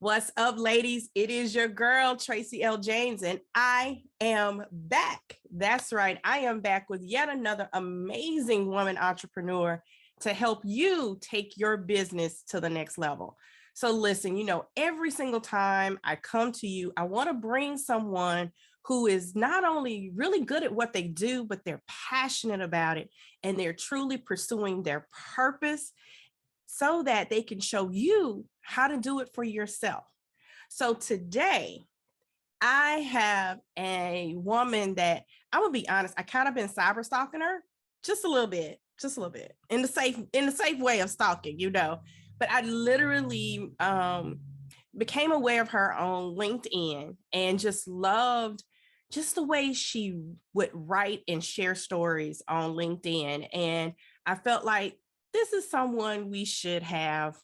What's up, ladies? It is your girl, Tracie L James, and I am back. That's right. I am back with yet another amazing woman entrepreneur to help you take your business to the next level. So listen, every single time I come to you, I want to bring someone who is not only really good at what they do, but they're passionate about it and they're truly pursuing their purpose so that they can show you how to do it for yourself. So today, I have a woman that I'm gonna be honest, I kind of been cyber stalking her just a little bit, in the safe way of stalking, But I literally became aware of her on LinkedIn and just loved just the way she would write and share stories on LinkedIn. And I felt like this is someone we should have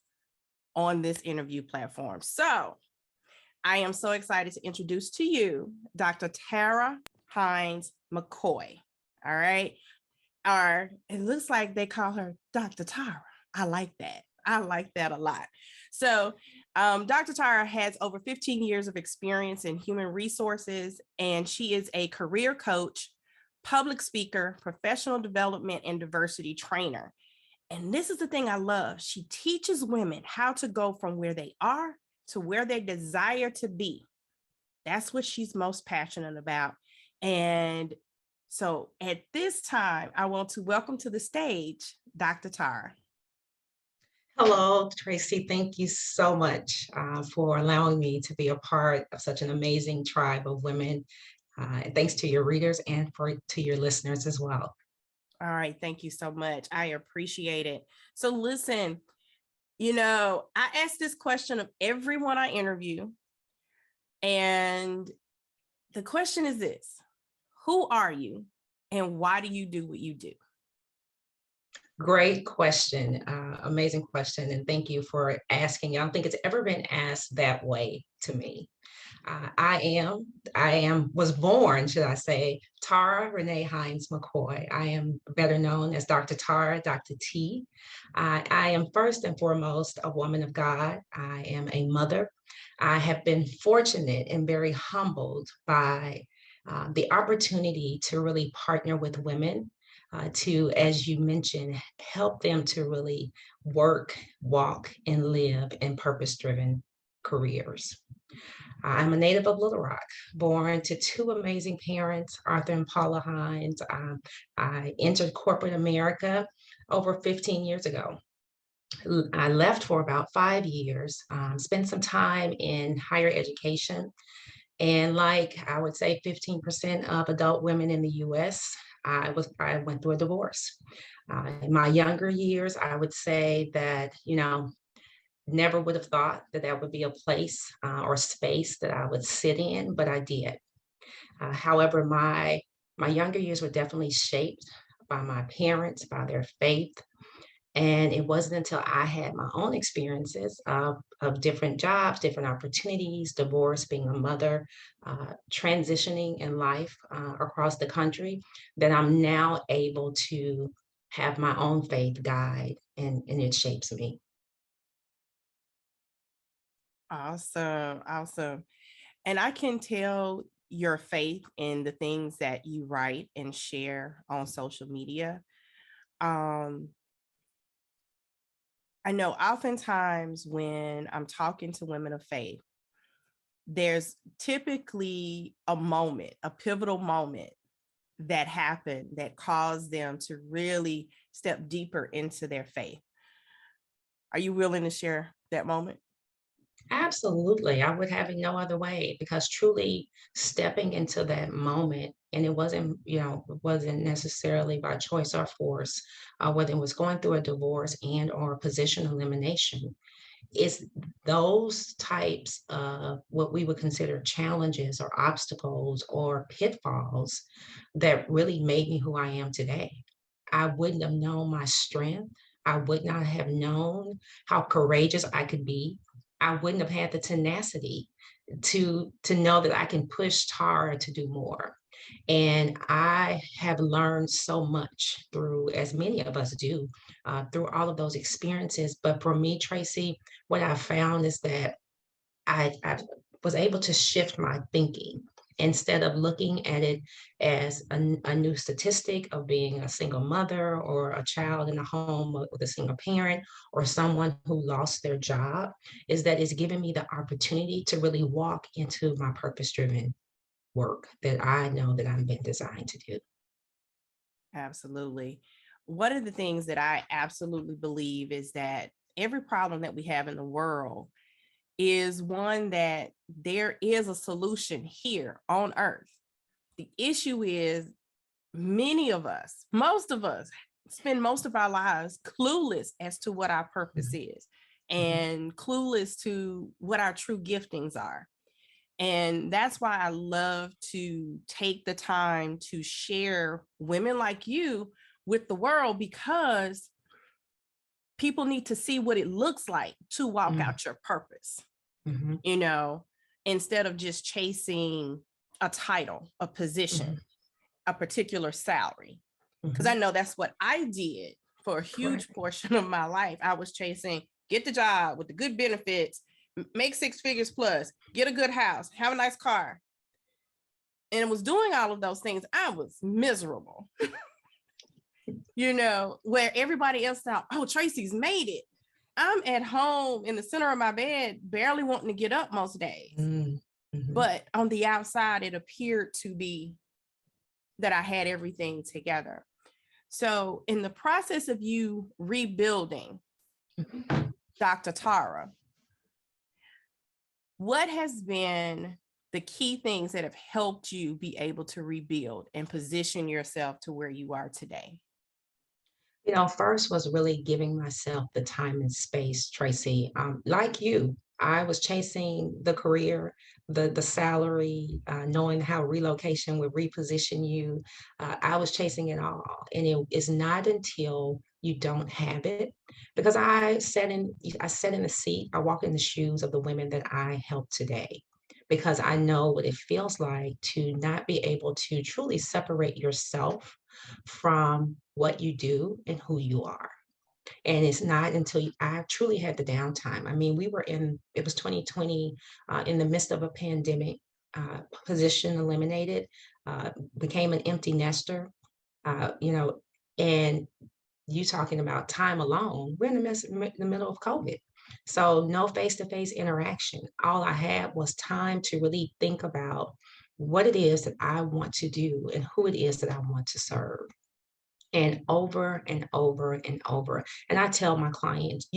on this interview platform. So I am so excited to introduce to you Dr. Tara Hines-McCoy. All right. Or it looks like they call her Dr. Tara. I like that. I like that a lot. So Dr. Tara has over 15 years of experience in human resources, and she is a career coach, public speaker, professional development, and diversity trainer. And this is the thing I love. She teaches women how to go from where they are to where they desire to be. That's what she's most passionate about. And so at this time, I want to welcome to the stage, Dr. Tara. Hello, Tracie. Thank you so much for allowing me to be a part of such an amazing tribe of women. And thanks to your readers and to your listeners as well. All right. Thank you so much. I appreciate it. So listen, I ask this question of everyone I interview. And the question is this: who are you and why do you do what you do? Great question. Amazing question. And thank you for asking. I don't think it's ever been asked that way to me. Was born, should I say, Tara Renee Hines-McCoy. I am better known as Dr. Tara, Dr. T. I am first and foremost a woman of God. I am a mother. I have been fortunate and very humbled by the opportunity to really partner with women to, as you mentioned, help them to really work, walk, and live in purpose-driven careers. I'm a native of Little Rock, born to two amazing parents, Arthur and Paula Hines. I entered corporate America over 15 years ago. I left for about 5 years, spent some time in higher education. And like I would say 15% of adult women in the US, I went through a divorce. In my younger years, I would say that, never would have thought that that would be a place or space that I would sit in, but I did. However, my younger years were definitely shaped by my parents, by their faith. And it wasn't until I had my own experiences of different jobs, different opportunities, divorce, being a mother, transitioning in life across the country, that I'm now able to have my own faith guide, and it shapes me. Awesome. Awesome. And I can tell your faith in the things that you write and share on social media. I know oftentimes when I'm talking to women of faith, there's typically a pivotal moment that happened that caused them to really step deeper into their faith. Are you willing to share that moment? Absolutely. I would have it no other way, because truly stepping into that moment, and it wasn't necessarily by choice or force, whether it was going through a divorce and or position elimination. It's those types of what we would consider challenges or obstacles or pitfalls that really made me who I am today. I wouldn't have known my strength. I would not have known how courageous I could be. I wouldn't have had the tenacity to know that I can push Tara to do more. And I have learned so much through, as many of us do, through all of those experiences. But for me, Tracie, what I found is that I was able to shift my thinking instead of looking at it as a new statistic of being a single mother or a child in a home with a single parent or someone who lost their job, is that it's given me the opportunity to really walk into my purpose-driven work that I know that I'm been designed to do. Absolutely. One of the things that I absolutely believe is that every problem that we have in the world is one that there is a solution here on earth. The issue is many of us, most of us, spend most of our lives clueless as to what our purpose Mhm, is mhm, and clueless to what our true giftings are. And that's why I love to take the time to share women like you with the world, because people need to see what it looks like to walk mm, out your purpose, mhm, you know, instead of just chasing a title, a position, mhm, a particular salary. Because I mhm. know that's what I did for a huge Correct. portion of my life. I was chasing, get the job with the good benefits, make 6 figures plus, get a good house, have a nice car. And was doing all of those things. I was miserable, where everybody else thought, oh, Tracie's made it. I'm at home in the center of my bed, barely wanting to get up most days. Mm, mhm, But on the outside, it appeared to be that I had everything together. So, in the process of you rebuilding, mhm. Dr. Tara, what has been the key things that have helped you be able to rebuild and position yourself to where you are today? First was really giving myself the time and space, Tracy. Like you, I was chasing the career, the salary, knowing how relocation would reposition you. I was chasing it all, and it is not until you don't have it, because I sat in the seat, I walk in the shoes of the women that I help today. Because I know what it feels like to not be able to truly separate yourself from what you do and who you are. And it's not until I truly had the downtime. I mean, it was 2020, in the midst of a pandemic, position eliminated, became an empty nester, uh, you know, and you talking about time alone, we're in the middle of COVID. So no face-to-face interaction. All I had was time to really think about what it is that I want to do and who it is that I want to serve, and over and over and over. And I tell my clients,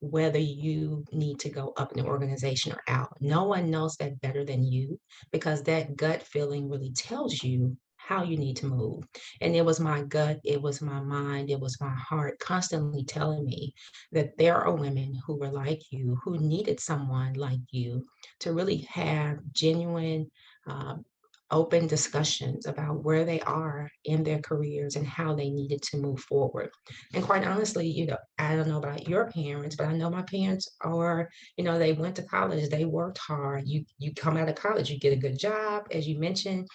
whether you need to go up in the organization or out. No one knows that better than you, because that gut feeling really tells you how you need to move. And it was my gut, it was my mind, it was my heart constantly telling me that there are women who were like you, who needed someone like you to really have genuine, uh, open discussions about where they are in their careers and how they needed to move forward. And quite honestly, I don't know about your parents, but I know my parents are, they went to college, they worked hard. You come out of college, you get a good job, as you mentioned,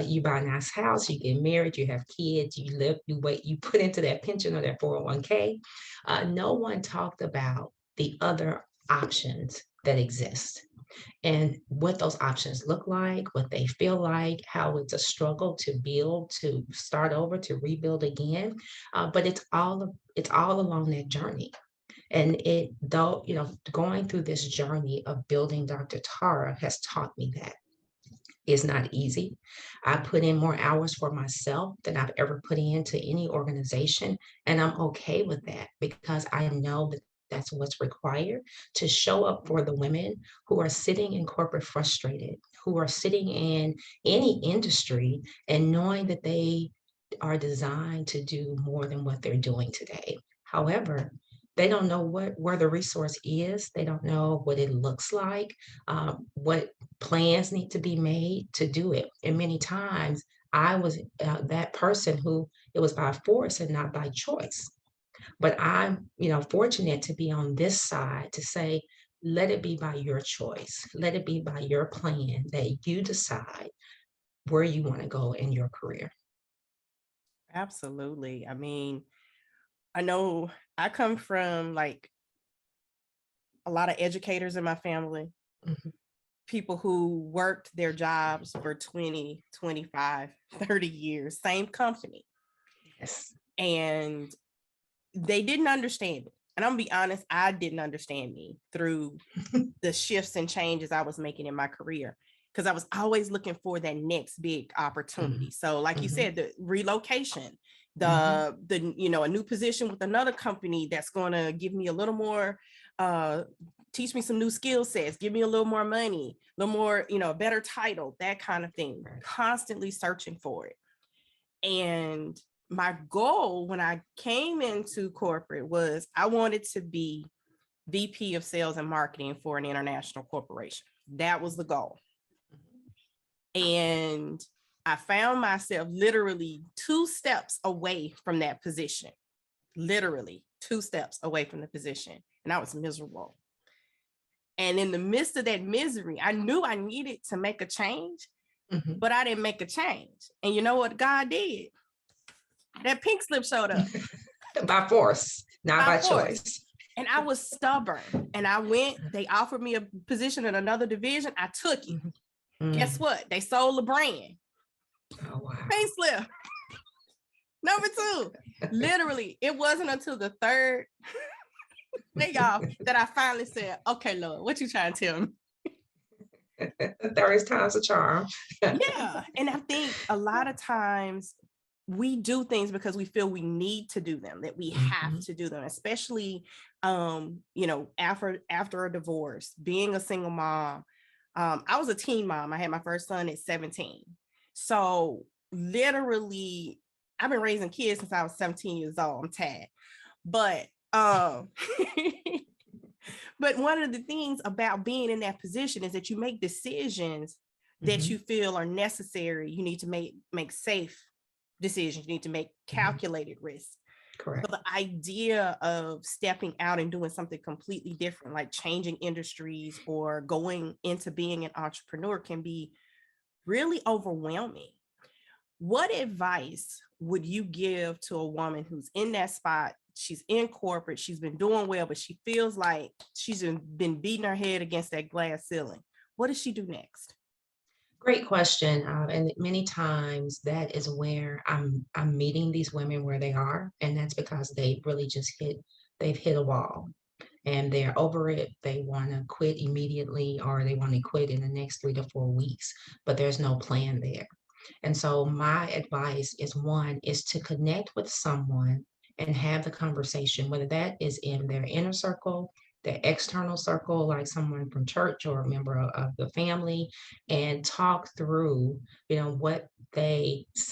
you buy a nice house, you get married, you have kids, you live, you wait, you put into that pension or that 401k. No one talked about the other options that exist and what those options look like, what they feel like, how it's a struggle to build, to start over, to rebuild again. But it's all along that journey. And going through this journey of building Dr. Tara has taught me that it's not easy. I put in more hours for myself than I've ever put into any organization. And I'm okay with that, because I know that that's what's required to show up for the women who are sitting in corporate frustrated, who are sitting in any industry and knowing that they are designed to do more than what they're doing today. However, they don't know where the resource is. They don't know what it looks like, what plans need to be made to do it. And many times I was that person who it was by force and not by choice. But I'm, fortunate to be on this side to say, let it be by your choice. Let it be by your plan that you decide where you want to go in your career. Absolutely. I mean, I know I come from like a lot of educators in my family. Mhm. people who worked their jobs for 20, 25, 30 years, same company. Yes. And they didn't understand it. And I'm gonna be honest, I didn't understand me through the shifts and changes I was making in my career, because I was always looking for that next big opportunity. So like you said, the relocation, the a new position with another company that's going to give me a little more, teach me some new skill sets, give me a little more money, a little more, a better title, that kind of thing. Right. Constantly searching for it. And my goal when I came into corporate was I wanted to be VP of sales and marketing for an international corporation. That was the goal. And I found myself literally 2 steps away from that position, literally 2 steps away from the position. And I was miserable. And in the midst of that misery, I knew I needed to make a change, but I didn't make a change. And you know what God did? That pink slip showed up. By force, not by force. choice. And I was stubborn. And I went, they offered me a position in another division. I took it. Guess what? They sold the brand. Oh, wow. Pink slip. Number 2. Literally, it wasn't until the third day off that I finally said, okay, Lord, what you trying to tell me? There is times a charm. Yeah. And I think a lot of times we do things because we feel we need to do them, that we have to do them, especially, after a divorce, being a single mom. I was a teen mom. I had my first son at 17. So literally, I've been raising kids since I was 17 years old. I'm tired. But but one of the things about being in that position is that you make decisions that you feel are necessary. You need to make safe decisions. You need to make calculated risks. Correct. So the idea of stepping out and doing something completely different, like changing industries or going into being an entrepreneur, can be really overwhelming. What advice would you give to a woman who's in that spot? She's in corporate, she's been doing well, but she feels like she's been beating her head against that glass ceiling. What does she do next? Great question. And many times that is where I'm meeting these women where they are, and that's because they really they've hit a wall and they're over it. They want to quit immediately, or they want to quit in the next 3 to 4 weeks, but there's no plan there. And so my advice is to connect with someone and have the conversation, whether that is in their inner circle, their external circle, like someone from church or a member of the family, and talk through,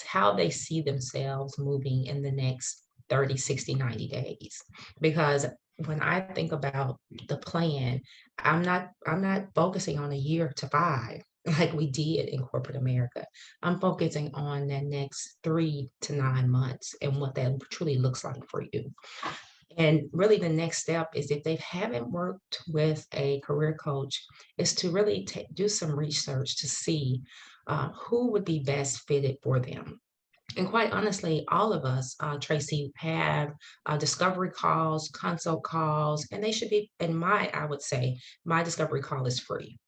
how they see themselves moving in the next 30, 60, 90 days. Because when I think about the plan, I'm not focusing on a year to 5 like we did in corporate America. I'm focusing on that next 3 to 9 months and what that truly looks like for you. And really, the next step is, if they haven't worked with a career coach, is to really do some research to see who would be best fitted for them. And quite honestly, all of us, Tracie, have discovery calls, consult calls, and they should be, I would say, my discovery call is free.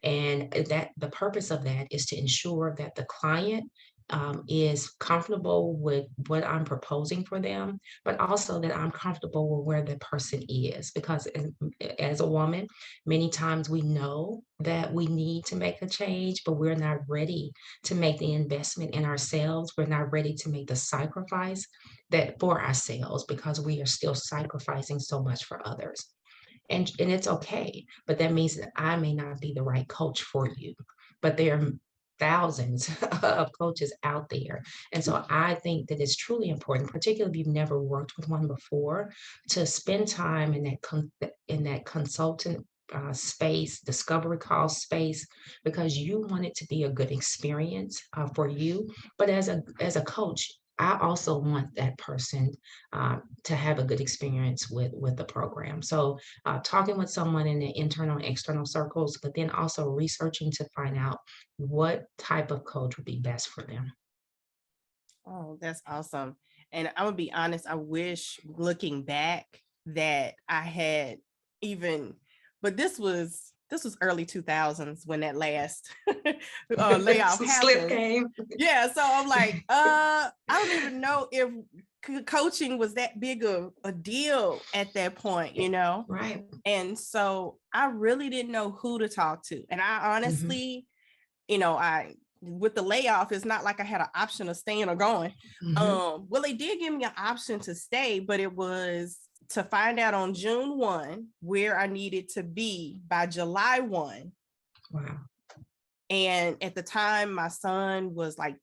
And that the purpose of that is to ensure that the client is comfortable with what I'm proposing for them, but also that I'm comfortable with where the person is. Because as a woman, many times we know that we need to make a change, but we're not ready to make the investment in ourselves. We're not ready to make the sacrifice that for ourselves, because we are still sacrificing so much for others. And it's okay, but that means that I may not be the right coach for you. But there are thousands of coaches out there. And so I think that it's truly important, particularly if you've never worked with one before, to spend time in that consultant space, discovery call space, because you want it to be a good experience for you. But as a coach, I also want that person to have a good experience with the program. So talking with someone in the internal and external circles, but then also researching to find out what type of coach would be best for them. Oh, that's awesome. And I'm gonna be honest, I wish, looking back, that I had even, but this was this was early 2000s when that last layoff Some slip happened. game. Yeah, so I'm like, I don't even know if coaching was that big of a deal at that point, you know? Right. And so I really didn't know who to talk to. And I honestly, you know, with the layoff, it's not like I had an option of staying or going. Well, they did give me an option to stay, but it was to find out on June 1 where I needed to be by July 1. Wow. And at the time, my son was like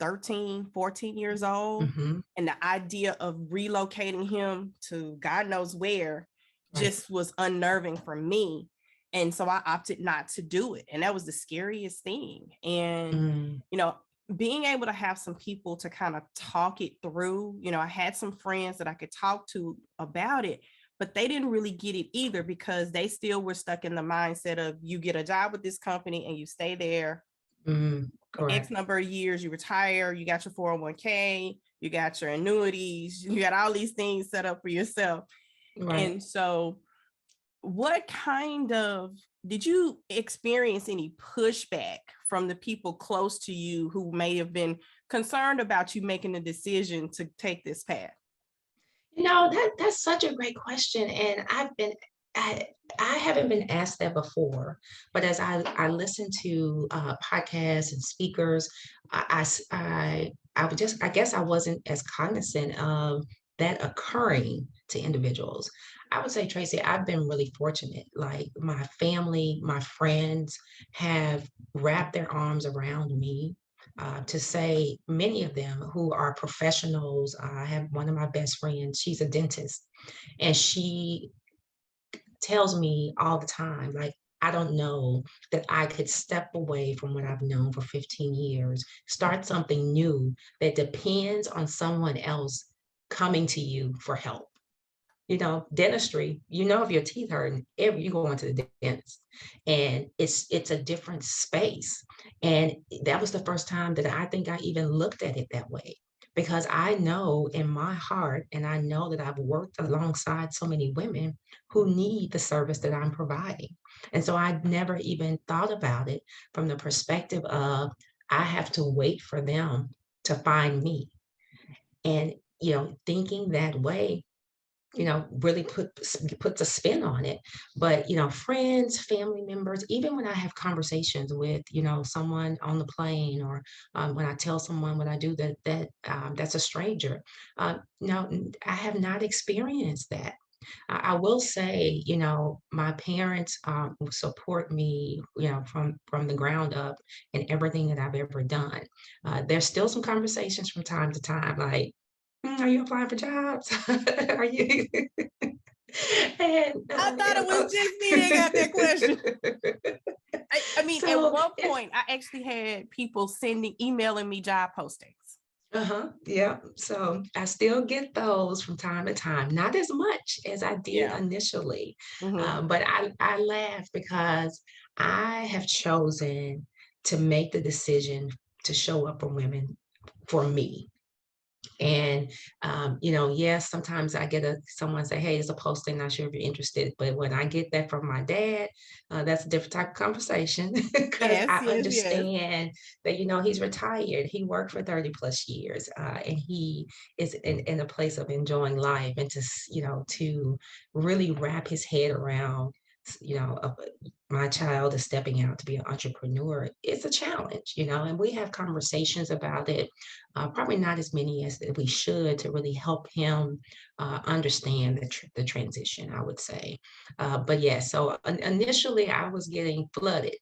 13, 14 years old. And the idea of relocating him to God knows where just was unnerving for me. And so I opted not to do it. And that was the scariest thing. And, you know, being able to have some people to kind of talk it through, you know, I had some friends that I could talk to about it, but they didn't really get it either because they still were stuck in the mindset of you get a job with this company and you stay there X number of years, you retire, you got your 401k, you got your annuities, you got all these things set up for yourself. And so what kind of, did you experience any pushback from the people close to you who may have been concerned about you making the decision to take this path? No, that's such a great question. And I haven't been asked that before, but as I listen to podcasts and speakers, I guess I wasn't as cognizant of that occurring to individuals. I would say, Tracie, I've been really fortunate. Like my family, my friends have wrapped their arms around me to say many of them who are professionals. I have one of my best friends, she's a dentist, and she tells me all the time, like, I don't know that I could step away from what I've known for 15 years, start something new that depends on someone else coming to you for help. You know, dentistry, you know, if your teeth hurt, you go into the dentist, and it's a different space. And that was the first time that I think I even looked at it that way, because I know in my heart, and I know that I've worked alongside so many women who need the service that I'm providing. And so I never even thought about it from the perspective of I have to wait for them to find me. And, you know, thinking that way, you know, really puts a spin on it. But, you know, friends, family members, even when I have conversations with, you know, someone on the plane, or when I tell someone what I do that's a stranger, no, I have not experienced that. I will say, you know, my parents will support me, you know, from the ground up in everything that I've ever done. There's still some conversations from time to time, like, are you applying for jobs? Are you? And I thought you it was just me that got that question. I mean, at so one point, I actually had people emailing me job postings. yeah. So I still get those from time to time, not as much as I did Yeah. initially, Mm-hmm. but I laugh because I have chosen to make the decision to show up for women for me. And you know, yes, sometimes I get someone say, "Hey, it's a posting. Not sure if you're interested." But when I get that from my dad, that's a different type of conversation because Yes, I yes, yes. understand that, you know, he's retired. He worked for 30 plus years, and he is in a place of enjoying life, and you know, to really wrap his head around, you know, my child is stepping out to be an entrepreneur. It's a challenge, you know, and we have conversations about it, probably not as many as that we should, to really help him understand the transition, I would say. But yeah, so initially I was getting flooded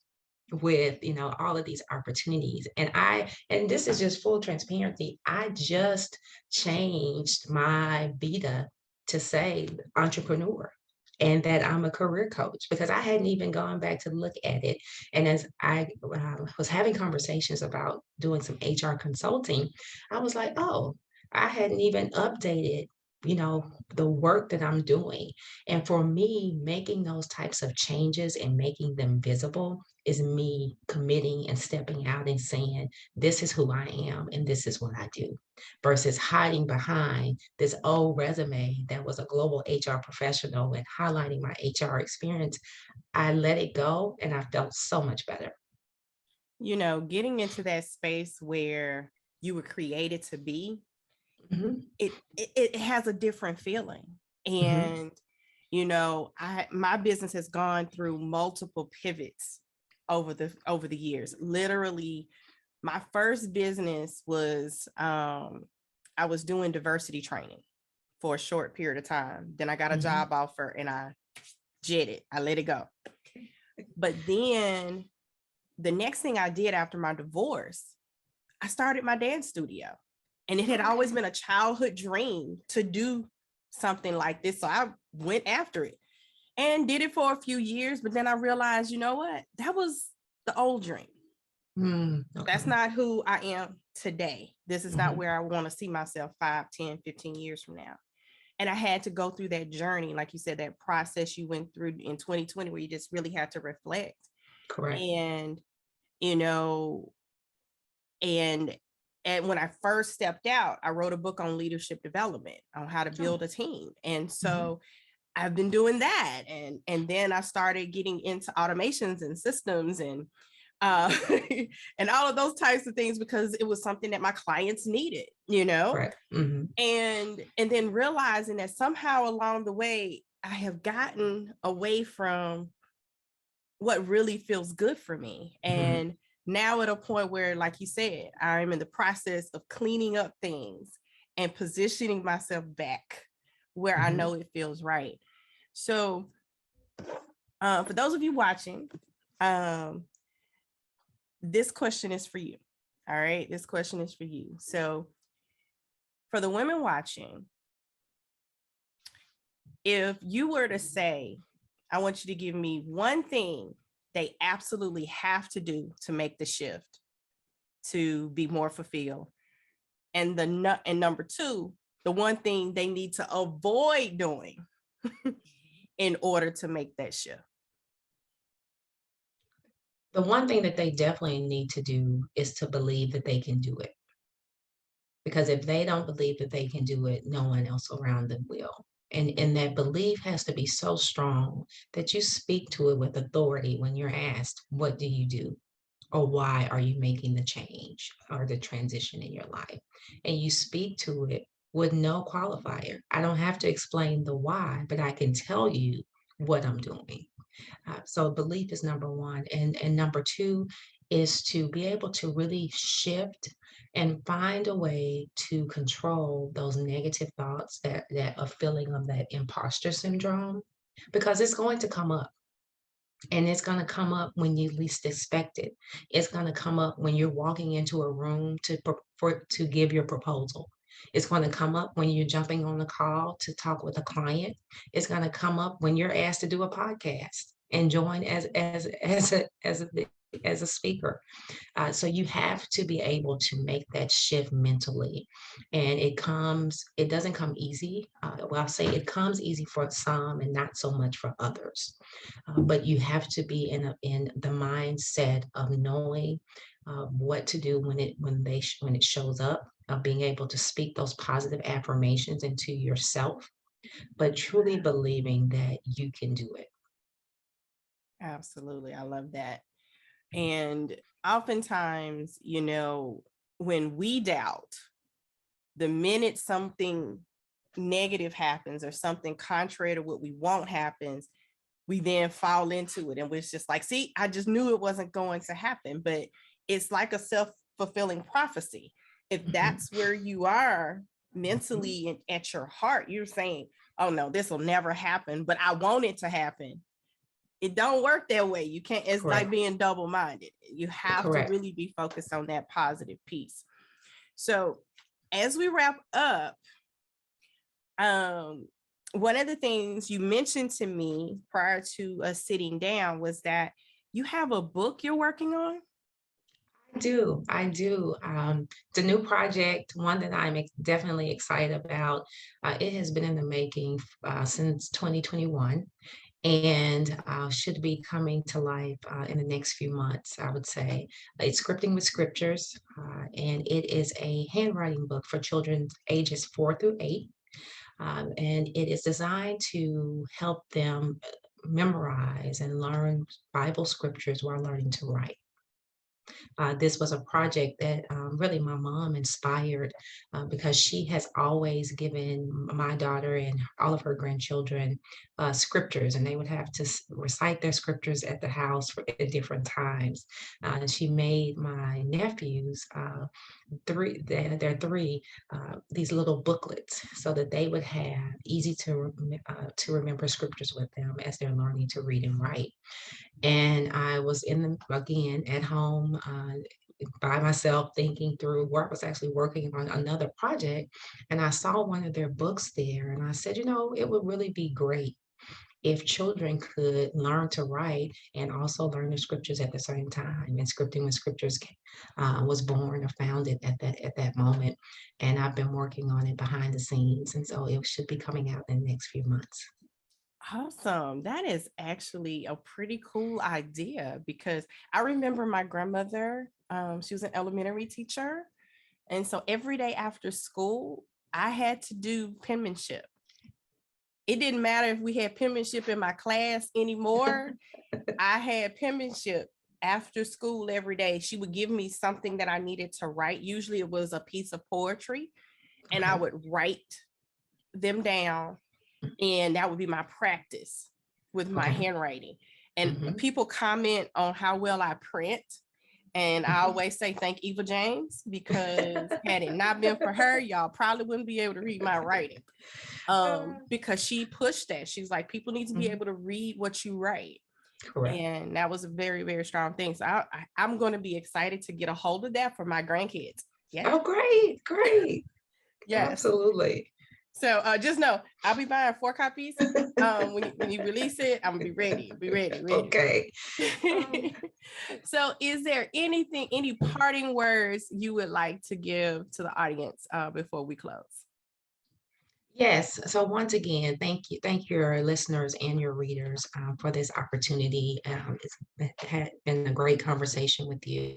with, you know, all of these opportunities, and this is just full transparency, I just changed my beta to say entrepreneur, and that I'm a career coach, because I hadn't even gone back to look at it. And as I was having conversations about doing some HR consulting, I was like, oh, I hadn't even updated the work that I'm doing. And for me, making those types of changes and making them visible is me committing and stepping out and saying, this is who I am and this is what I do, versus hiding behind this old resume that was a global HR professional and highlighting my HR experience. I let it go and I felt so much better. Getting into that space where you were created to be, Mhm, it has a different feeling. mhm, And my business has gone through multiple pivots over the years. Literally, my first business was I was doing diversity training for a short period of time. Then I got a mhm. job offer and I jetted. I let it go. But then the next thing I did after my divorce, I started my dance studio. And it had always been a childhood dream to do something like this. So I went after it and did it for a few years. But then I realized, you know what? That was the old dream. That's Okay. not who I am today. This is not Mhm, where I want to see myself 5, 10, 15 years from now. And I had to go through that journey, like you said, that process you went through in 2020, where you just really had to reflect. correct. And, you know, and when I first stepped out, I wrote a book on leadership development, on how to Oh, build a team. And mhm, so I've been doing that. And then I started getting into automations and systems and uh, and all of those types of things, because it was something that my clients needed. correct. Mhm, And then realizing that somehow along the way, I have gotten away from what really feels good for me. mhm, And now at a point where, like you said, I'm in the process of cleaning up things and positioning myself back where I mhm. know it feels right. So for those of you watching, um, this question is for you. All right, this question is for you. So for the women watching, if you were to say, I want you to give me one thing they absolutely have to do to make the shift to be more fulfilled, and number two, the one thing they need to avoid doing in order to make that shift. The one thing that they definitely need to do is to believe that they can do it. Because if they don't believe that they can do it, no one else around them will. And that belief has to be so strong that you speak to it with authority when you're asked, what do you do? Or why are you making the change or the transition in your life? And you speak to it with no qualifier. I don't have to explain the why, but I can tell you what I'm doing. So belief is number one. And number two is to be able to really shift and find a way to control those negative thoughts, that a feeling of that imposter syndrome, because it's going to come up. And it's going to come up when you least expect it. It's going to come up when you're walking into a room to give your proposal. It's going to come up when you're jumping on the call to talk with a client. It's going to come up when you're asked to do a podcast and join as a speaker. So you have to be able to make that shift mentally. And it doesn't come easy. Well, I'll say it comes easy for some and not so much for others. But you have to be in the mindset of knowing what to do when it shows up, of being able to speak those positive affirmations into yourself, but truly believing that you can do it. Absolutely. I love that. And oftentimes, when we doubt, the minute something negative happens or something contrary to what we want happens, we then fall into it. And we're just like, see, I just knew it wasn't going to happen. But it's like a self-fulfilling prophecy. If Mhm, that's where you are mhm. mentally and at your heart, you're saying, oh no, this will never happen, but I want it to happen. It don't work that way. You can't, it's like Correct. being double-minded. You have to Correct. really be focused on that positive piece. So as we wrap up, um, one of the things you mentioned to me prior to us sitting down was that you have a book you're working on. I do. The new project, one that I'm definitely excited about. It has been in the making since 2021 and should be coming to life in the next few months, I would say. It's Scripting with Scriptures, and it is a handwriting book for children ages 4 through 8. And it is designed to help them memorize and learn Bible scriptures while learning to write. This was a project that really my mom inspired because she has always given my daughter and all of her grandchildren scriptures, and they would have to recite their scriptures at the house at different times. And she made my nephews they're three these little booklets so that they would have easy to remember scriptures with them as they're learning to read and write. And I was again at home by myself thinking through where I was actually working on another project. And I saw one of their books there. And I said, it would really be great if children could learn to write and also learn the scriptures at the same time. And Scripting with Scriptures was born or founded at that moment. And I've been working on it behind the scenes. And so it should be coming out in the next few months. Awesome. That is actually a pretty cool idea because I remember my grandmother, she was an elementary teacher. And so every day after school, I had to do penmanship. It didn't matter if we had penmanship in my class anymore. I had penmanship after school every day. She would give me something that I needed to write. Usually it was a piece of poetry, and I would write them down, and that would be my practice with my handwriting. And people comment on how well I print. And I always say thank Eva James, because had it not been for her, y'all probably wouldn't be able to read my writing. Because she pushed that. She's like, people need to be able to read what you write. Correct. And that was a very, very strong thing. So I'm going to be excited to get a hold of that for my grandkids. Yeah. Oh, great. Yes. Absolutely. So just know I'll be buying 4 copies. When you release it, I'm gonna be ready. Okay. So is there any parting words you would like to give to the audience before we close? Yes. So once again, thank your listeners and your readers for this opportunity. It's had been a great conversation with you.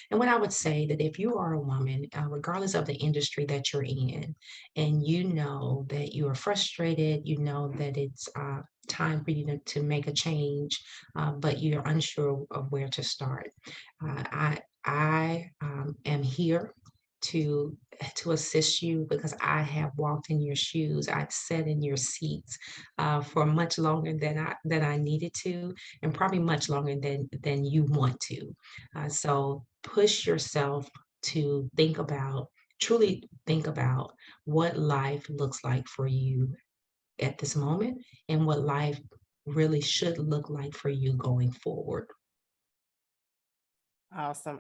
And what I would say that if you are a woman, regardless of the industry that you're in, and you know that you are frustrated, you know that it's time for you to make a change, but you're unsure of where to start. I am here to assist you because I have walked in your shoes. I've sat in your seats for much longer than I needed to, and probably much longer than you want to. So push yourself to truly think about what life looks like for you at this moment and what life really should look like for you going forward. Awesome.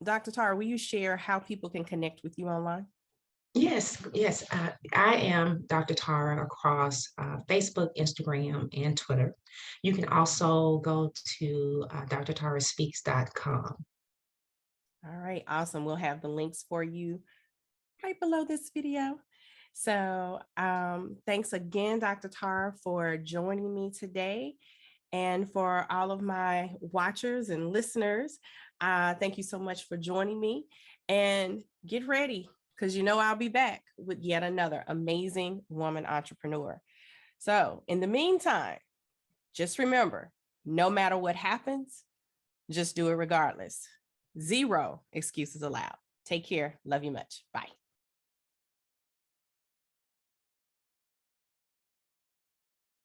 Dr. Tara, will you share how people can connect with you online? Yes. I am Dr. Tara across Facebook, Instagram, and Twitter. You can also go to drtaraspeaks.com. All right, awesome. We'll have the links for you right below this video. So thanks again, Dr. Tara, for joining me today. And for all of my watchers and listeners, thank you so much for joining me. And get ready, because I'll be back with yet another amazing woman entrepreneur. So in the meantime, just remember, no matter what happens, just do it regardless. 0 excuses allowed. Take care. Love you much. Bye.